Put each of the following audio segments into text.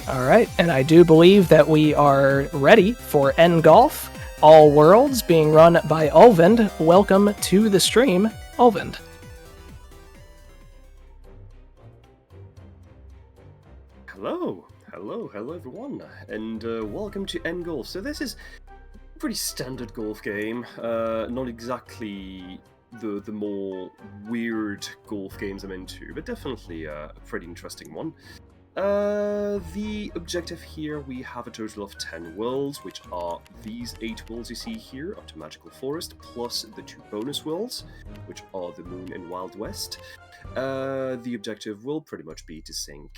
All right, and I do believe that we are ready for nGolf, All Worlds, being run by Ulvind. Welcome to the stream, Ulvind. Hello everyone, and welcome to nGolf. So this is a pretty standard golf game, not exactly the more weird golf games I'm into, but definitely a pretty interesting one. The objective here, we have a total of 10 worlds, which are these 8 worlds you see here up to Magical Forest, plus the 2 bonus worlds, which are the Moon and Wild West. The objective will pretty much be to sink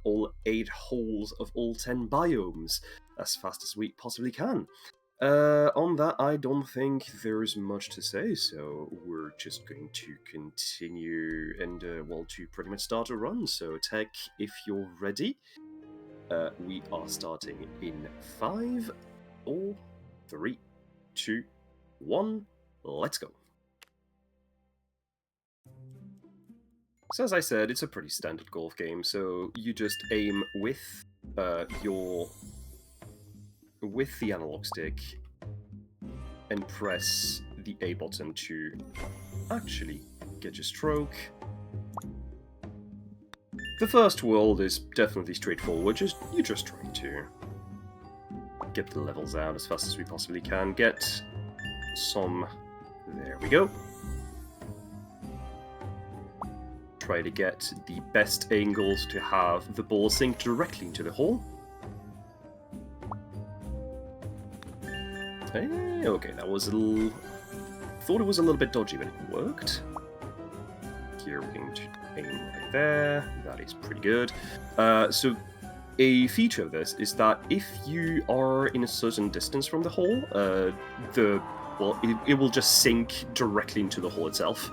all 8 holes of all 10 biomes as fast as we possibly can. On that, I don't think there's much to say, so we're just going to continue and, to pretty much start a run. So, Tech, if you're ready, we are starting in 5, 4, 3, 2, 1, let's go. So, as I said, it's a pretty standard golf game, so you just aim with the analog stick and press the A button to actually get your stroke. The first world is definitely straightforward, you're just trying to get the levels out as fast as we possibly can, get some... there we go. Try to get the best angles to have the ball sink directly into the hole. Okay, that was a little... thought it was a little bit dodgy, but it worked. Here we're going to aim right there. That is pretty good. So a feature of this is that if you are in a certain distance from the hole, it will just sink directly into the hole itself,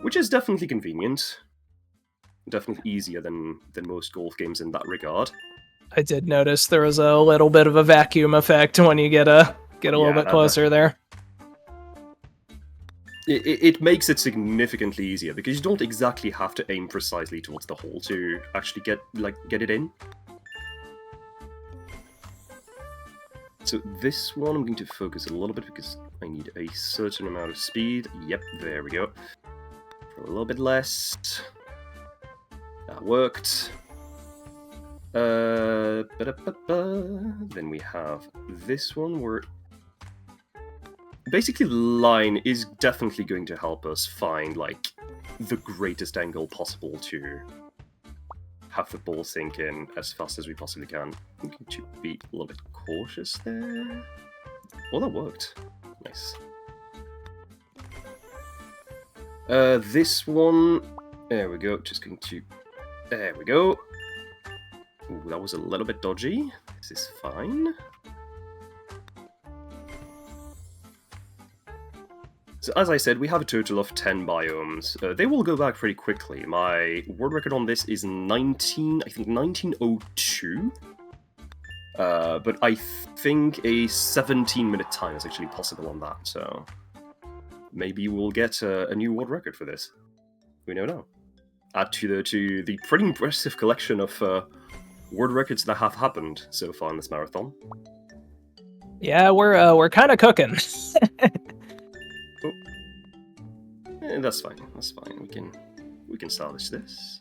which is definitely convenient. Definitely easier than most golf games in that regard. I did notice there was a little bit of a vacuum effect when you get a little bit closer there. It makes it significantly easier because you don't exactly have to aim precisely towards the hole to actually get it in. So this one I'm going to focus a little bit because I need a certain amount of speed. Yep, there we go. For a little bit less. That worked. Then we have this one where basically the line is definitely going to help us find the greatest angle possible to have the ball sink in as fast as we possibly can. I'm going to be a little bit cautious there. Oh, that worked. Nice. This one, there we go, just going to... there we go. Ooh, that was a little bit dodgy. This is fine. So as I said, we have a total of 10 biomes. They will go back pretty quickly. My world record on this is 1902. But I think a 17-minute time is actually possible on that, so maybe we'll get a new world record for this. We don't know. Add to the pretty impressive collection of world records that have happened so far in this marathon. Yeah, we're kind of cooking. Oh. That's fine. That's fine. We can salvage this.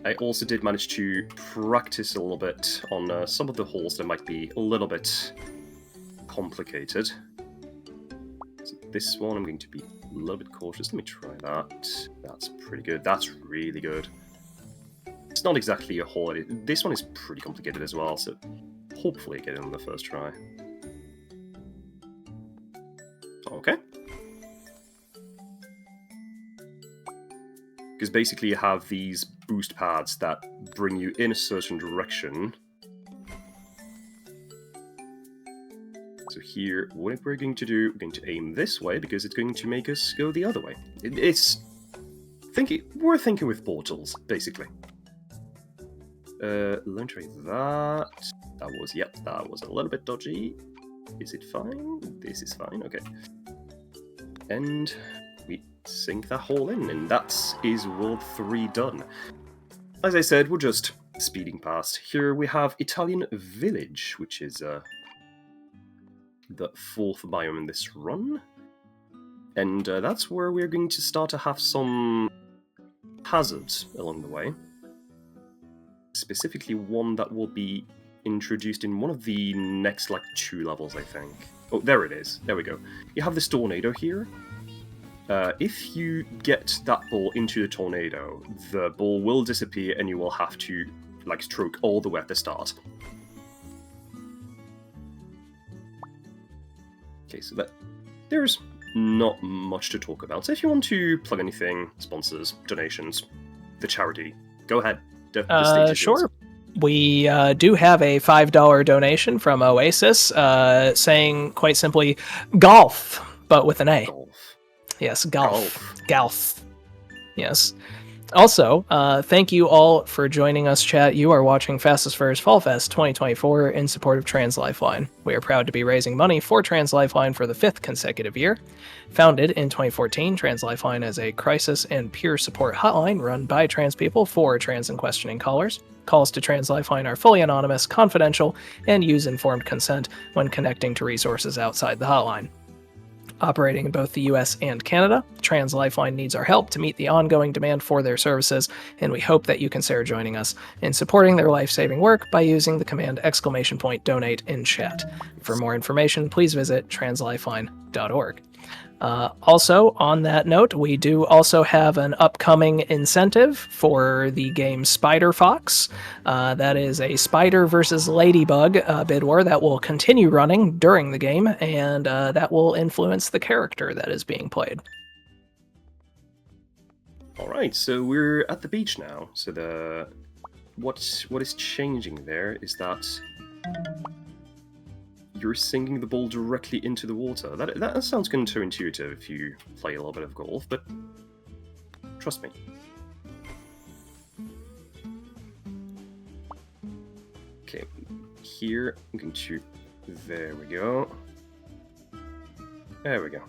I also did manage to practice a little bit on some of the holes that might be a little bit complicated. So this one I'm going to be a little bit cautious. Let me try that. That's pretty good. That's really good. It's not exactly a hole. This one is pretty complicated as well, so hopefully I get it on the first try. Okay. Because basically you have these boost pads that bring you in a certain direction. So here, what we're going to do, we're going to aim this way because it's going to make us go the other way. We're thinking with portals, basically. Let me try that. That was a little bit dodgy. Is it fine? This is fine, okay. And we sink that hole in, and that is World 3 done. As I said, we're just speeding past. Here we have Italian Village, which is the 4th biome in this run. And that's where we're going to start to have some hazards along the way. Specifically one that will be introduced in one of the next, 2 levels, I think. Oh, there it is. There we go. You have this tornado here. If you get that ball into the tornado, the ball will disappear and you will have to, stroke all the way at the start. Okay, so there's not much to talk about. So if you want to plug anything, sponsors, donations, the charity, go ahead. The stage is Sure. yours. We do have a $5 donation from Oasis saying, quite simply, golf, but with an A. Golf. Yes, golf. Yes. Also, thank you all for joining us, chat. You are watching Fastest First Fall Fest 2024 in support of Trans Lifeline. We are proud to be raising money for Trans Lifeline for the 5th consecutive year. Founded in 2014, Trans Lifeline is a crisis and peer support hotline run by trans people for trans and questioning callers. Calls to Trans Lifeline are fully anonymous, confidential, and use informed consent when connecting to resources outside the hotline. Operating in both the US and Canada, Trans Lifeline needs our help to meet the ongoing demand for their services, and we hope that you consider joining us in supporting their life-saving work by using the command !donate in chat. For more information, please visit translifeline.org. Also, on that note, we do also have an upcoming incentive for the game Spider Fox. That is a spider versus ladybug bid war that will continue running during the game, and that will influence the character that is being played. Alright, so we're at the beach now. So what is changing there is that you're sinking the ball directly into the water. That sounds counterintuitive if you play a little bit of golf, but trust me. Okay, here I'm going to... There we go. There we go.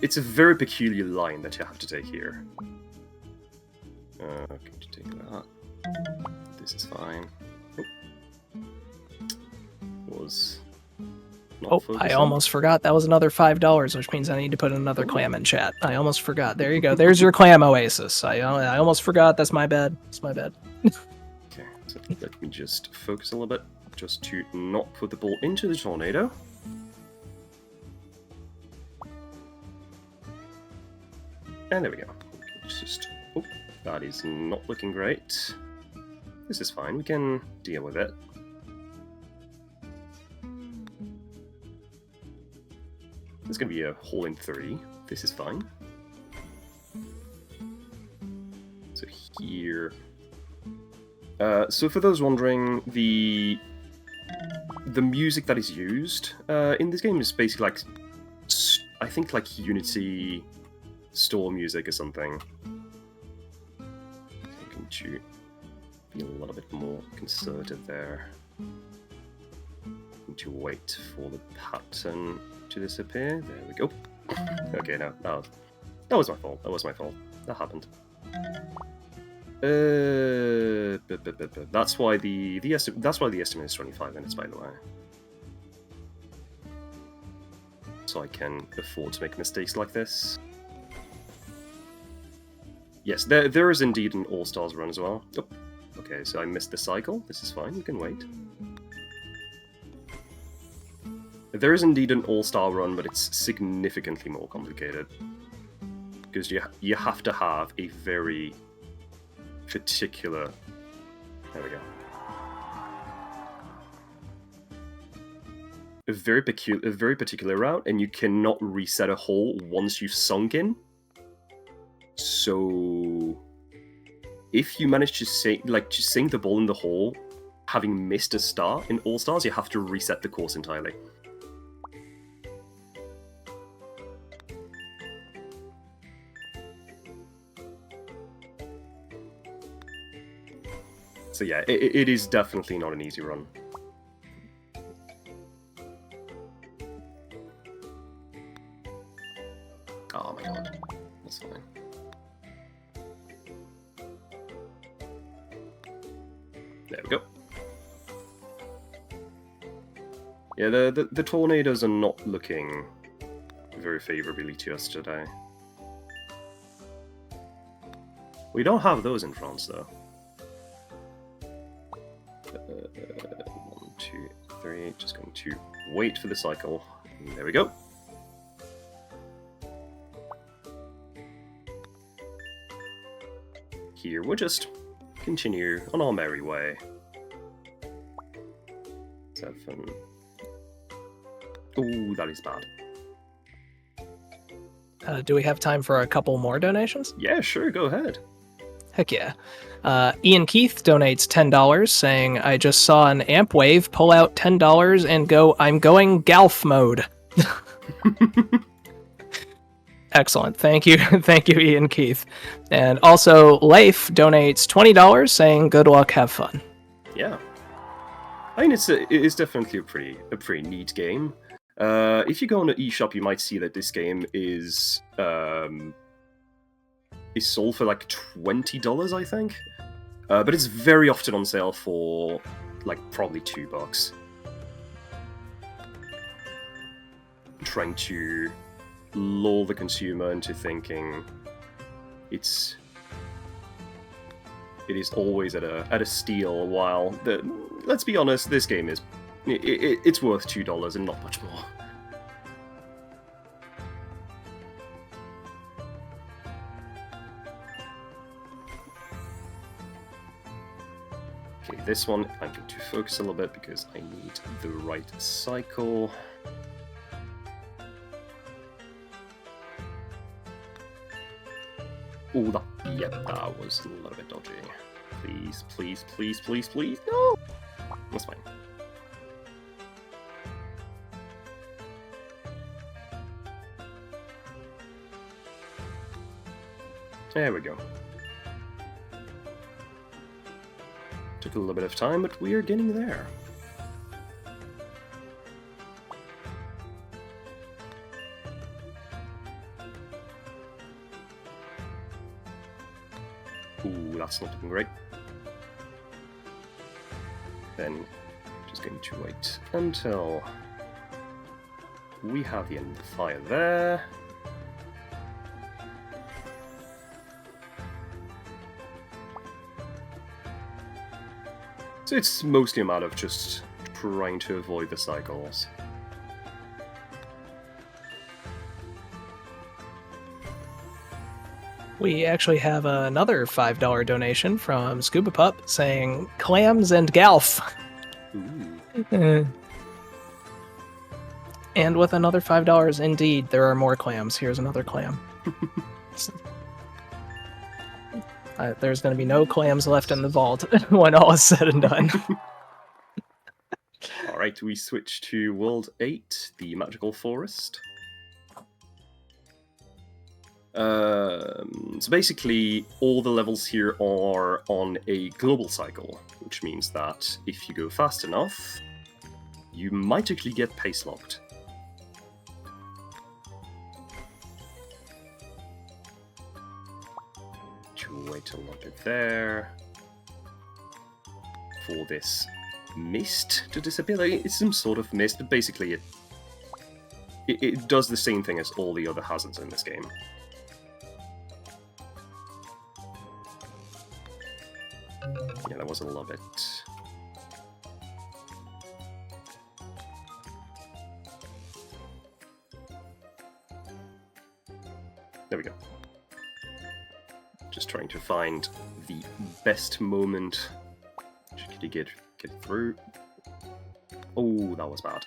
It's a very peculiar line that you have to take here. Going to take that. This is fine. Was not I almost forgot. That was another $5, which means I need to put another clam in chat. I almost forgot. There you go. There's your clam oasis. I almost forgot. That's my bad. It's my bad. Okay, so let me just focus a little bit, just to not put the ball into the tornado. And there we go. Just, oh, that is not looking great. This is fine. We can deal with it. There's going to be a hole in 3. This is fine. So here... so for those wondering, the music that is used in this game is basically I think Unity store music or something. I'm going to be a little bit more conservative there. Need to wait for the pattern to disappear. There we go. Okay, no, that was my fault. That was my fault. That happened. That's why the estimate is 25 minutes, by the way. So I can afford to make mistakes like this. Yes, there is indeed an All-Stars run as well. Oh, okay, so I missed the cycle. This is fine. You can wait. There is indeed an all-star run, but it's significantly more complicated. Because you have to have a very particular... There we go. A very particular route, and you cannot reset a hole once you've sunk in. So... if you manage to sink the ball in the hole, having missed a star in All-Stars, you have to reset the course entirely. So yeah, it is definitely not an easy run. Oh my god. There we go. Yeah, the tornadoes are not looking very favorably to us today. We don't have those in France, though. 1, 2, 3. Just going to wait for the cycle. There we go. Here we'll just continue on our merry way. 7. Ooh, that is bad. Do we have time for a couple more donations? Yeah, sure, go ahead. Heck yeah. Ian Keith donates $10, saying, I just saw an amp wave, pull out $10 and go, I'm going Golf mode. Excellent. Thank you. Thank you, Ian Keith. And also, Leif donates $20, saying, good luck, have fun. Yeah. I mean, it is definitely a pretty neat game. If you go on the eShop, you might see that this game is sold for like $20, I think. But it's very often on sale for like probably $2. Trying to lull the consumer into thinking it is always at a steal, while let's be honest, this game is it's worth $2 and not much more. Okay, this one I'm going to focus a little bit because I need the right cycle. Oh, that was a little bit dodgy. Please, please, please, please, please, no! That's fine. There we go. Took a little bit of time, but we are getting there. Ooh, that's not looking great. Then, just going to wait until we have the end of the fire there. So it's mostly a matter of just trying to avoid the cycles. We actually have another $5 donation from Scuba Pup saying, clams and Golf. Ooh. And with another $5, indeed, there are more clams. Here's another clam. There's going to be no clams left in the vault when all is said and done. Alright, we switch to World 8, the Magical Forest. So basically, all the levels here are on a global cycle, which means that if you go fast enough, you might actually get pace locked. To wait a little bit there for this mist to disappear. Like, it's some sort of mist, but basically it does the same thing as all the other hazards in this game. Yeah, that was a little bit... There we go. Just trying to find the best moment to get through. Oh, that was bad.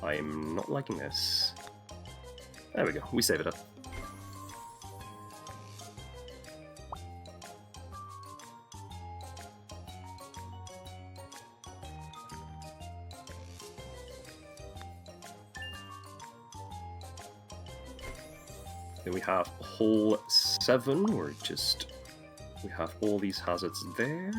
I'm not liking this. There we go, we save it up. Then we have hole 7, where we have all these hazards there.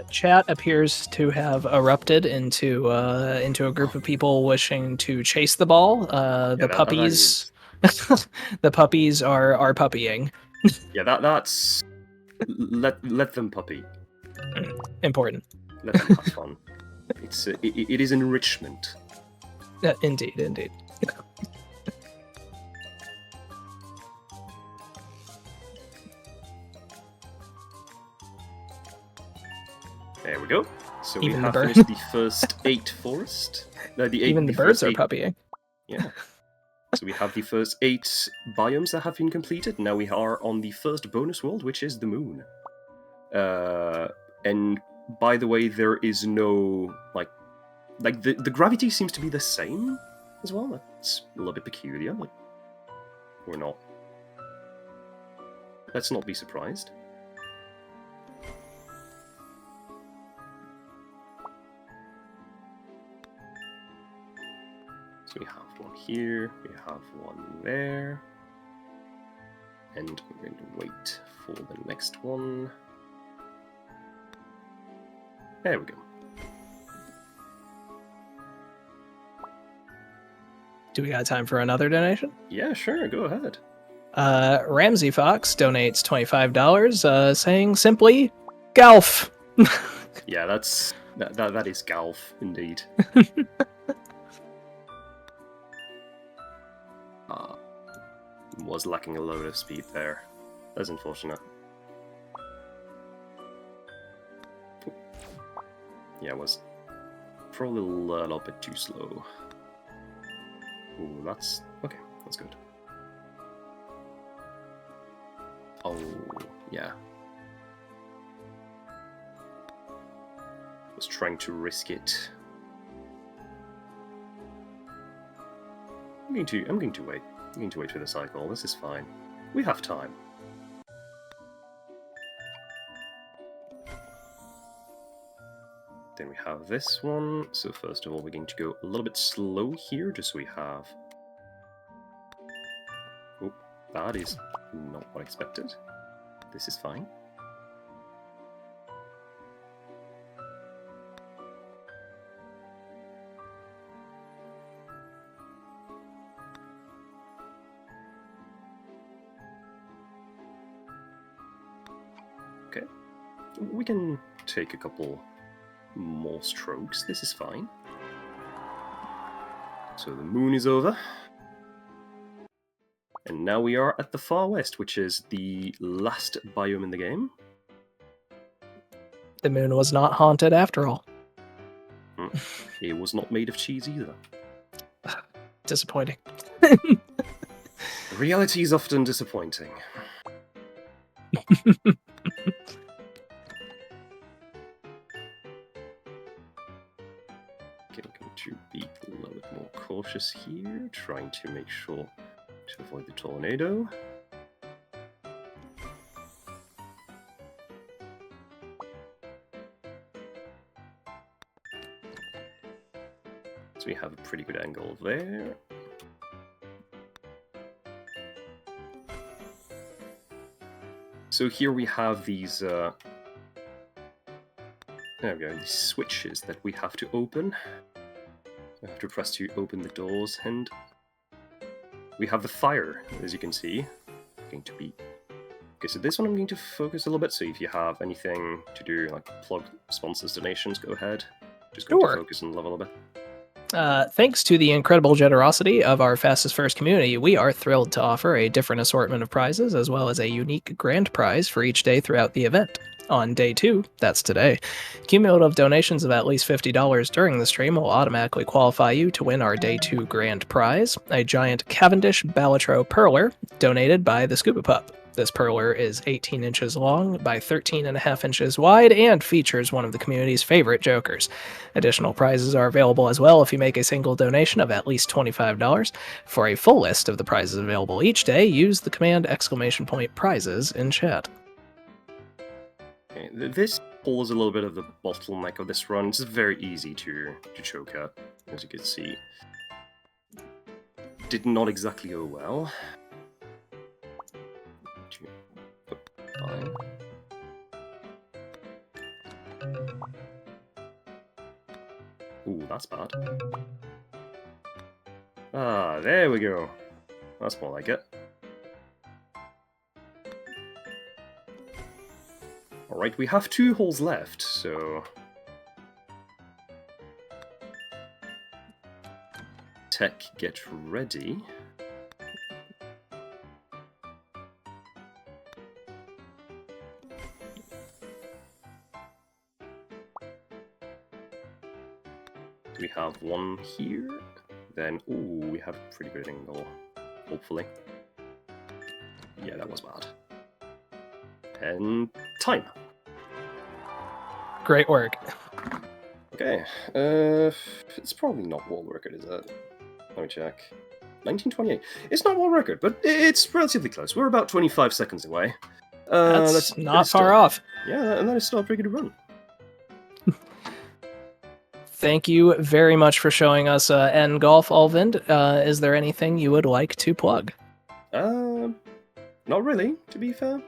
Chat appears to have erupted into a group of people wishing to chase the ball. The puppies The puppies are puppying. Yeah, that's let them puppy. Important. Let them have fun. It is enrichment. Indeed, indeed. There we go. So Even we the have bird- finished the first 8 forest. No, Even the birds first are 8. puppying. Yeah. So we have the first 8 biomes that have been completed. Now we are on the first bonus world, which is the moon. And by the way, there is no like the gravity seems to be the same as well. That's a little bit peculiar. Like, we're not. Let's not be surprised. So we have one here, we have one there, and we're going to wait for the next one. There we go. Do we got time for another donation? Yeah, sure, go ahead. Ramsey Fox donates $25, saying simply, "Golf." Yeah, that is Galf indeed. Was lacking a load of speed there. That's unfortunate. Yeah, it was probably a little bit too slow. Ooh, that's okay. That's good. Oh, yeah. Was trying to risk it. I'm going to wait. I'm going to wait for the cycle. This is fine. We have time. Then we have this one. So first of all, we're going to go a little bit slow here, just so we have... Oh, that is not what I expected. This is fine. Okay. We can take a couple more strokes. This is fine. So the moon is over. And now we are at the far west, which is the last biome in the game. The moon was not haunted after all. It was not made of cheese either. Disappointing. Reality is often disappointing. Okay, I'm going to be a little bit more cautious here, trying to make sure to avoid the tornado. So we have a pretty good angle there. So here we have these, there we go, these switches that we have to open. We have to press to open the doors, and we have the fire, as you can see. Going to be... Okay, so this one I'm going to focus a little bit, so if you have anything to do, like plug sponsors, donations, go ahead. Just going to focus on the level a bit. Thanks to the incredible generosity of our Fastest First community, we are thrilled to offer a different assortment of prizes as well as a unique grand prize for each day throughout the event. On day 2, that's today, cumulative donations of at least $50 during the stream will automatically qualify you to win our day 2 grand prize, a giant Cavendish Balatro Perler donated by the Scuba Pup. This perler is 18 inches long by 13.5 inches wide and features one of the community's favorite jokers. Additional prizes are available as well if you make a single donation of at least $25. For a full list of the prizes available each day, use the command !prizes in chat. Okay, this pulls a little bit of the bottleneck of this run. It's very easy to choke at, as you can see. Did not exactly go well. Fine. Ooh, that's bad. Ah, there we go. That's more like it. Alright, we have 2 holes left, so... Tech, get ready. We have 1 here. Then, ooh, we have a pretty good angle, hopefully. Yeah, that was bad. And time. Great work. Okay, it's probably not world record, is it? Let me check. 1928. It's not world record, but it's relatively close. We're about 25 seconds away. That's not far off. Yeah, and that is still a pretty good run. Thank you very much for showing us nGolf, Ulvind. Is there anything you would like to plug? Not really, to be fair.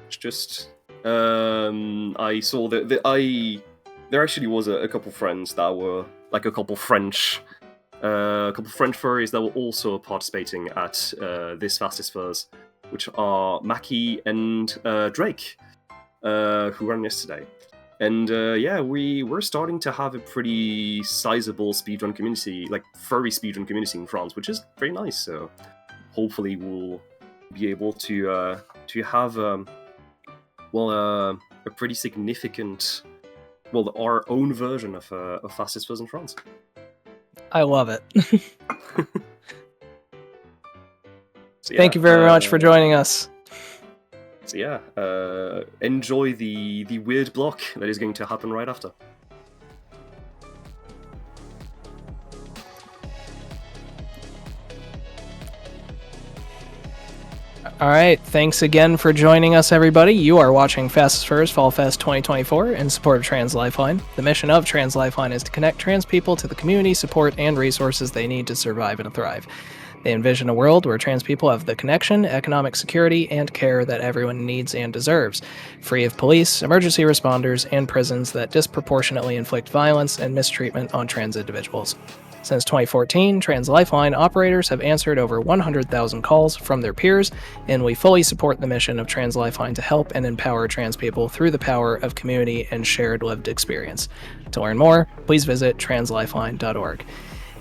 It's just, I saw that there actually was a couple friends that were like a couple French furries that were also participating at this Fastest Furs, which are Mackie and Drake, who ran yesterday. And yeah, we're starting to have a pretty sizable speedrun community, like furry speedrun community in France, which is very nice. So hopefully we'll be able to have a pretty significant, our own version of Fastest Furs in France. I love it. So, yeah, thank you very much for joining us. So yeah, enjoy the weird block that is going to happen right after. All right, thanks again for joining us, everybody. You are watching Fastest Furs Fall Fest 2024 in support of Trans Lifeline. The mission of Trans Lifeline is to connect trans people to the community, support, and resources they need to survive and thrive. They envision a world where trans people have the connection, economic security, and care that everyone needs and deserves, free of police, emergency responders, and prisons that disproportionately inflict violence and mistreatment on trans individuals. Since 2014, Trans Lifeline operators have answered over 100,000 calls from their peers, and we fully support the mission of Trans Lifeline to help and empower trans people through the power of community and shared lived experience. To learn more, please visit translifeline.org.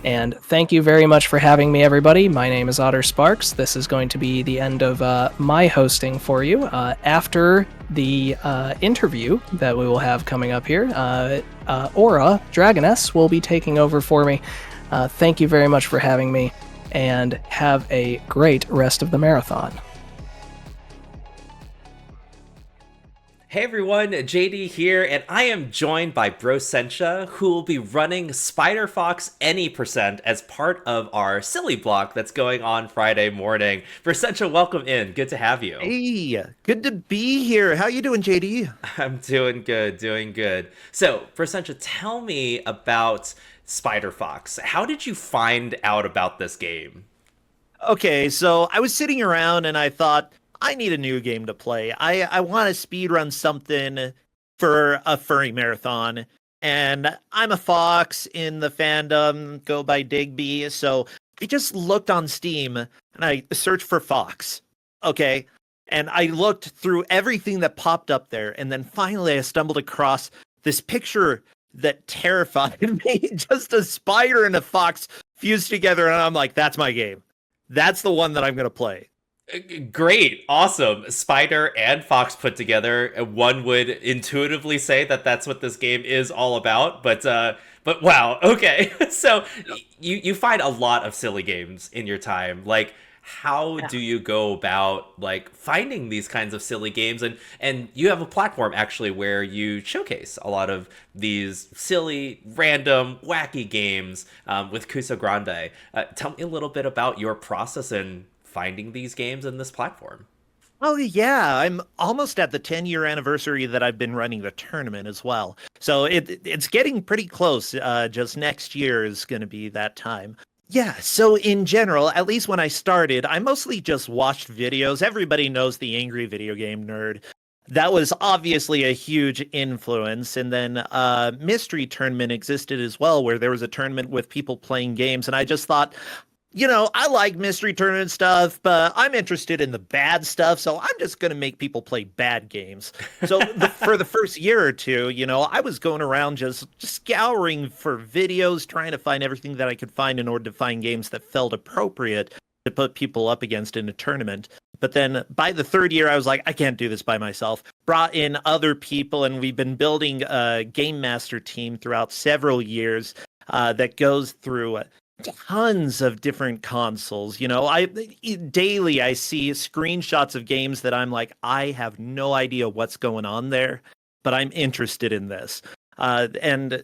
And thank you very much for having me, everybody. My name is Otter Sparks. This is going to be the end of my hosting for you. After the interview that we will have coming up here, Aura Dragoness will be taking over for me. Thank you very much for having me, and have a great rest of the marathon. Hey everyone, JD here, and I am joined by Brosentia, who will be running Spider Fox Any Percent as part of our silly block that's going on Friday morning. Brosentia, welcome in. Good to have you. Hey, good to be here. How you doing, JD? I'm doing good, doing good. So, Brosentia, tell me about Spider Fox. How did you find out about this game? Okay, so I was sitting around and I thought, I need a new game to play. I want to speedrun something for a furry marathon. And I'm a fox in the fandom, go by Digby. So I just looked on Steam and I searched for fox. Okay. And I looked through everything that popped up there. And then finally I stumbled across this picture that terrified me. Just a spider and a fox fused together. And I'm like, that's my game. That's the one that I'm going to play. Great, awesome. Spider and Fox put together. One would intuitively say that that's what this game is all about, but wow, okay. So you find a lot of silly games in your time. Like, how do you go about like finding these kinds of silly games? And you have a platform actually where you showcase a lot of these silly, random, wacky games with Kusa Grande. Tell me a little bit about your process in finding these games in this platform. Oh, yeah. I'm almost at the 10-year anniversary that I've been running the tournament as well. So it's getting pretty close. Just next year is going to be that time. Yeah, so in general, at least when I started, I mostly just watched videos. Everybody knows the Angry Video Game Nerd. That was obviously a huge influence. And then Mystery Tournament existed as well, where there was a tournament with people playing games. And I just thought, I like mystery tournament stuff, but I'm interested in the bad stuff, so I'm just going to make people play bad games. So for the first year or two, I was going around just scouring for videos, trying to find everything that I could find in order to find games that felt appropriate to put people up against in a tournament. But then by the third year, I was like, I can't do this by myself. Brought in other people, and we've been building a game master team throughout several years that goes through tons of different consoles. Daily I see screenshots of games that I'm like, I have no idea what's going on there, but I'm interested in this. And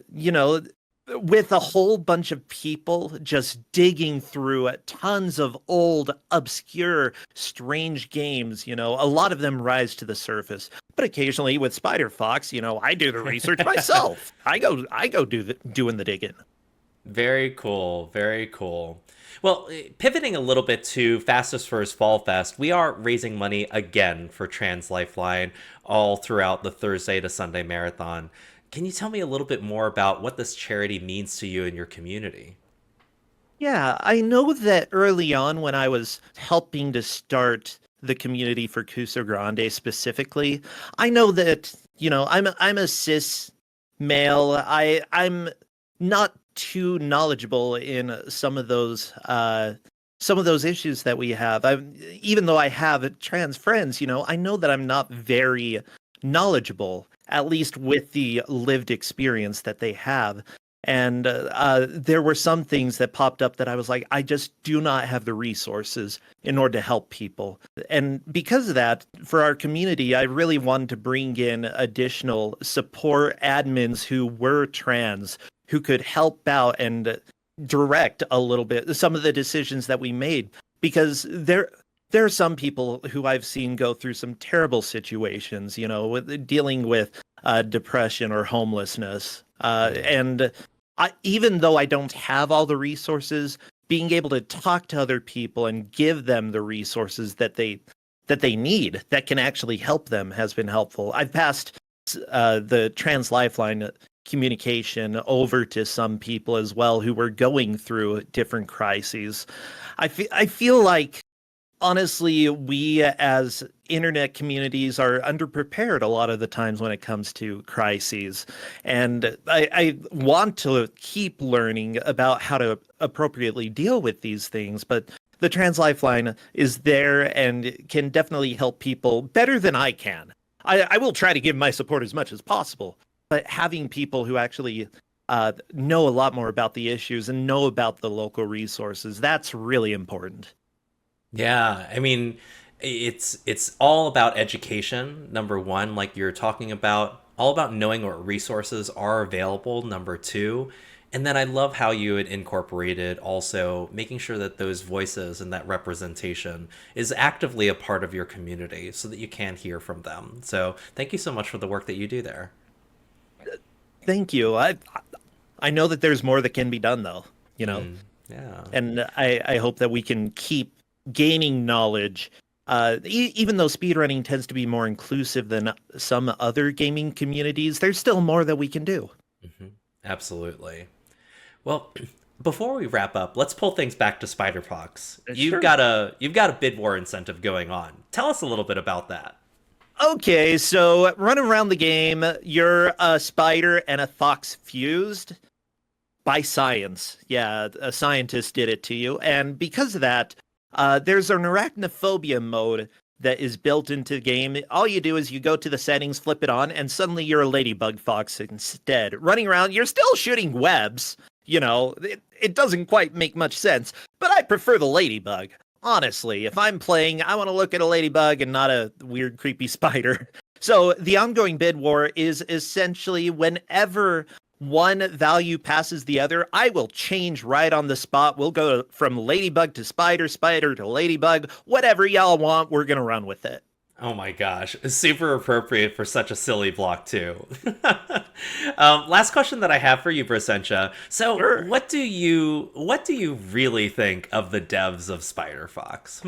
with a whole bunch of people just digging through tons of old, obscure, strange games, a lot of them rise to the surface. But occasionally with Spider Fox, I do the research myself. I go doing the digging. Very cool. Very cool. Well, pivoting a little bit to Fastest First Fall Fest, we are raising money again for Trans Lifeline all throughout the Thursday to Sunday marathon. Can you tell me a little bit more about what this charity means to you and your community? Yeah, I know that early on when I was helping to start the community for Cuso Grande specifically, I know that, I'm a cis male. I'm not too knowledgeable in some of those issues that we have. Even though I have trans friends, I know that I'm not very knowledgeable, at least with the lived experience that they have. And there were some things that popped up that I was like, I just do not have the resources in order to help people. And because of that, for our community, I really wanted to bring in additional support admins who were trans, who could help out and direct a little bit some of the decisions that we made. Because there are some people who I've seen go through some terrible situations, dealing with depression or homelessness. And even though I don't have all the resources, being able to talk to other people and give them the resources that they need that can actually help them has been helpful. I've passed the Trans Lifeline communication over to some people as well who were going through different crises. I feel like honestly, we as internet communities are underprepared a lot of the times when it comes to crises. And I want to keep learning about how to appropriately deal with these things, but the Trans Lifeline is there and can definitely help people better than I can. I will try to give my support as much as possible, but having people who actually know a lot more about the issues and know about the local resources, that's really important. Yeah, I mean, it's all about education, number one, like you're talking about, all about knowing what resources are available, number two. And then I love how you had incorporated also making sure that those voices and that representation is actively a part of your community so that you can hear from them. So thank you so much for the work that you do there. Thank you. I know that there's more that can be done though. Yeah. And I hope that we can keep gaining knowledge. Even though speedrunning tends to be more inclusive than some other gaming communities, there's still more that we can do. Absolutely. Well, before we wrap up, let's pull things back to Spider-Fox. Sure. You've got a bid war incentive going on. Tell us a little bit about that. Okay, so running around the game, you're a spider and a fox fused by science. Yeah, a scientist did it to you. And because of that, there's an arachnophobia mode that is built into the game. All you do is you go to the settings, flip it on, and suddenly you're a ladybug fox instead. Running around, you're still shooting webs. It doesn't quite make much sense, but I prefer the ladybug. Honestly, if I'm playing, I want to look at a ladybug and not a weird, creepy spider. So the ongoing bid war is essentially whenever one value passes the other, I will change right on the spot. We'll go from ladybug to spider, spider to ladybug. Whatever y'all want, we're going to run with it. Oh my gosh, super appropriate for such a silly block too. Last question that I have for you, Brasentia. So, Sure. what do you really think of the devs of Spider Fox?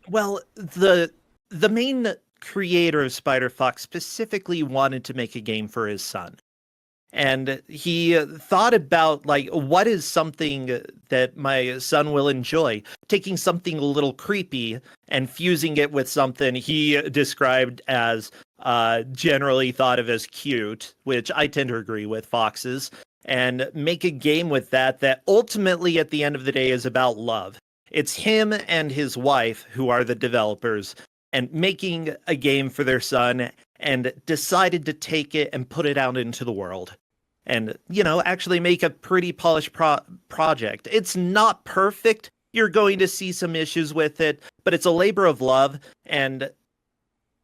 Well, the main creator of Spider Fox specifically wanted to make a game for his son. And he thought about, like, what is something that my son will enjoy? Taking something a little creepy and fusing it with something he described as generally thought of as cute, which I tend to agree with, foxes, and make a game with that ultimately at the end of the day is about love. It's him and his wife who are the developers and making a game for their son, and decided to take it and put it out into the world and, actually make a pretty polished project. It's not perfect. You're going to see some issues with it, but it's a labor of love, and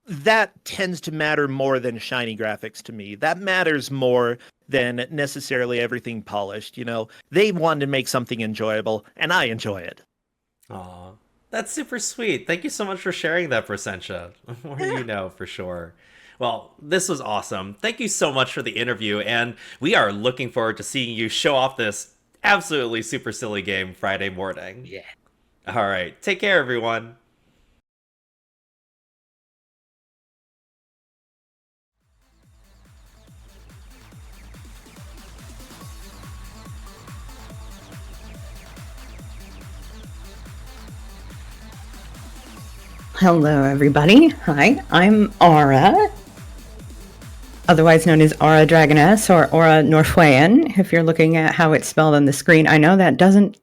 that tends to matter more than shiny graphics to me. That matters more than necessarily everything polished. They wanted to make something enjoyable, and I enjoy it. Aw, that's super sweet. Thank you so much for sharing that, Percentia. More you know, for sure. Well, this was awesome. Thank you so much for the interview, and we are looking forward to seeing you show off this absolutely super silly game Friday morning. Yeah. All right, take care, everyone. Hello, everybody. Hi, I'm Aura, otherwise known as Aura Dragoness or Aura Northwayan, if you're looking at how it's spelled on the screen. I know that doesn't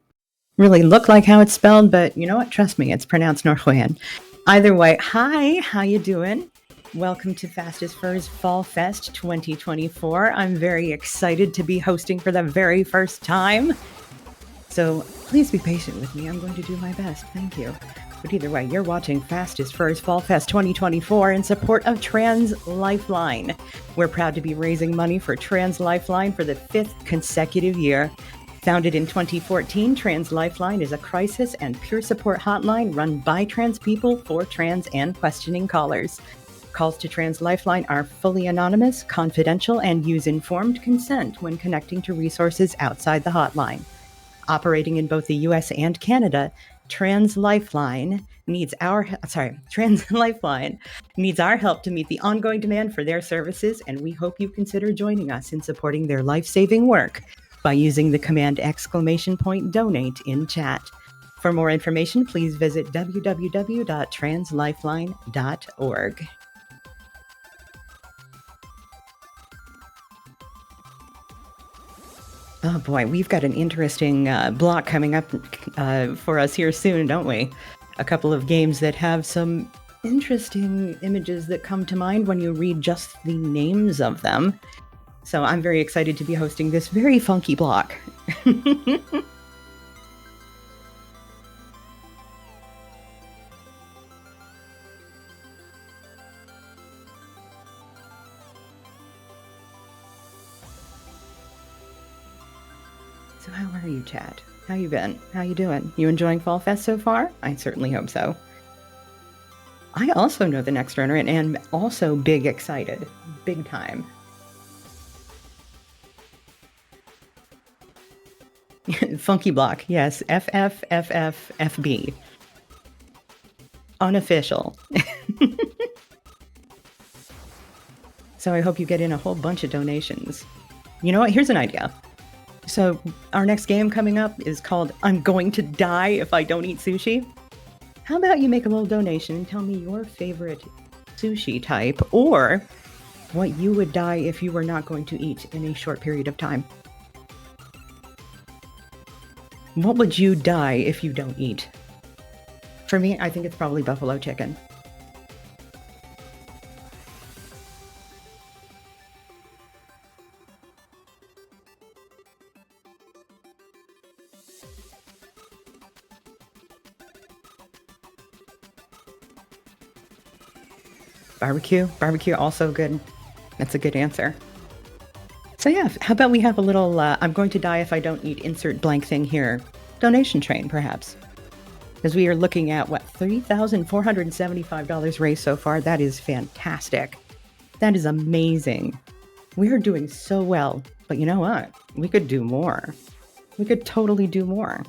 really look like how it's spelled, but you know what? Trust me, it's pronounced Northwayan. Either way, hi, how you doing? Welcome to Fastest Furs Fall Fest 2024. I'm very excited to be hosting for the very first time. So please be patient with me. I'm going to do my best. Thank you. But either way, you're watching Fastest Furs Fall Fest 2024 in support of Trans Lifeline. We're proud to be raising money for Trans Lifeline for the 5th consecutive year. Founded in 2014, Trans Lifeline is a crisis and peer support hotline run by trans people for trans and questioning callers. Calls to Trans Lifeline are fully anonymous, confidential, and use informed consent when connecting to resources outside the hotline. Operating in both the US and Canada, Trans Lifeline needs our help to meet the ongoing demand for their services, and we hope you consider joining us in supporting their life-saving work by using the command !donate in chat. For more information, please visit www.translifeline.org. Oh boy, we've got an interesting block coming up for us here soon, don't we? A couple of games that have some interesting images that come to mind when you read just the names of them. So I'm very excited to be hosting this very funky block. So how are you, chat? How you been? How you doing? You enjoying Fall Fest so far? I certainly hope so. I also know the next runner and am also big excited. Big time. Funky block, yes. FFFFFB. Unofficial. So I hope you get in a whole bunch of donations. You know what? Here's an idea. So our next game coming up is called I'm Going to Die If I Don't Eat Sushi. How about you make a little donation and tell me your favorite sushi type, or what you would die if you were not going to eat in a short period of time. What would you die if you don't eat? For me, I think it's probably buffalo chicken. Barbecue also good. That's a good answer. So yeah, how about we have a little I'm going to die if I don't eat insert blank thing here donation train, perhaps, because we are looking at what, $3,475 raised so far. That is fantastic. That is amazing. We are doing so well, but you know what, we could do more. We could totally do more.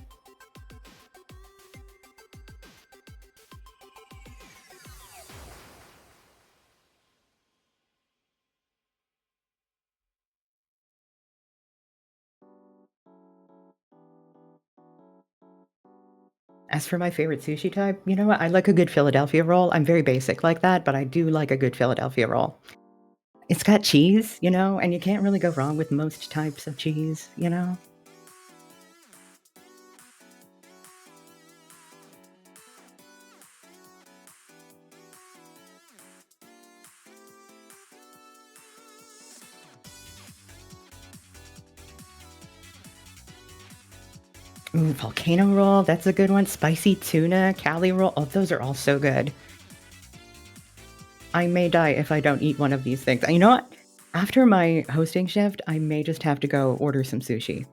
As for my favorite sushi type, you know what? I like a good Philadelphia roll. I'm very basic like that, but I do like a good Philadelphia roll. It's got cheese, you know, and you can't really go wrong with most types of cheese, you know? Ooh, volcano roll, that's a good one. Spicy tuna, Cali roll. Oh, those are all so good. I may die if I don't eat one of these things. You know what? After my hosting shift, I may just have to go order some sushi.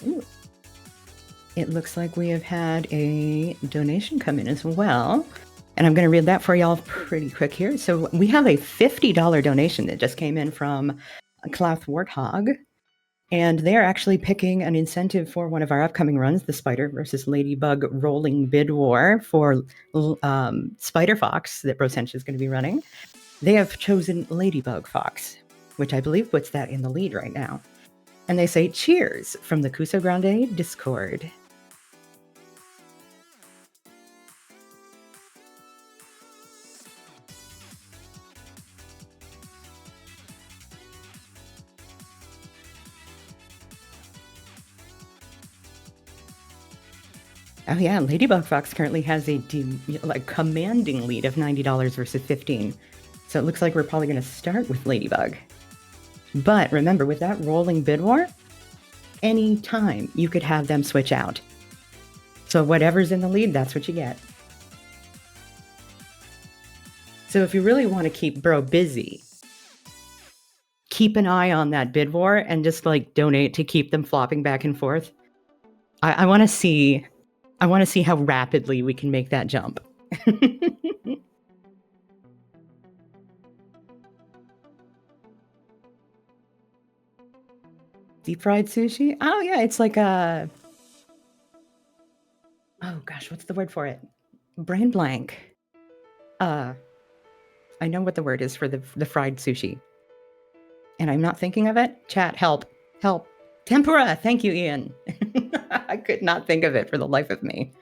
Ooh. It looks like we have had a donation come in as well. And I'm going to read that for y'all pretty quick here. So we have a $50 donation that just came in from Clouth Warthog. And they're actually picking an incentive for one of our upcoming runs, the Spider versus Ladybug Rolling Bid War for Spider Fox that Brosench is going to be running. They have chosen Ladybug Fox, which I believe puts that in the lead right now. And they say, cheers from the Cuso Grande Discord. Oh yeah, Ladybug Fox currently has a commanding lead of $90 versus $15. So it looks like we're probably going to start with Ladybug. But remember, with that rolling bid war, any time you could have them switch out. So whatever's in the lead, that's what you get. So if you really want to keep Bro busy, keep an eye on that bid war and just like donate to keep them flopping back and forth. I want to see how rapidly we can make that jump. Deep fried sushi? Oh yeah, it's like a... Oh gosh, what's the word for it? Brain blank. I know what the word is for the fried sushi. And I'm not thinking of it. Chat, help. Tempura! Thank you, Ian. I could not think of it for the life of me.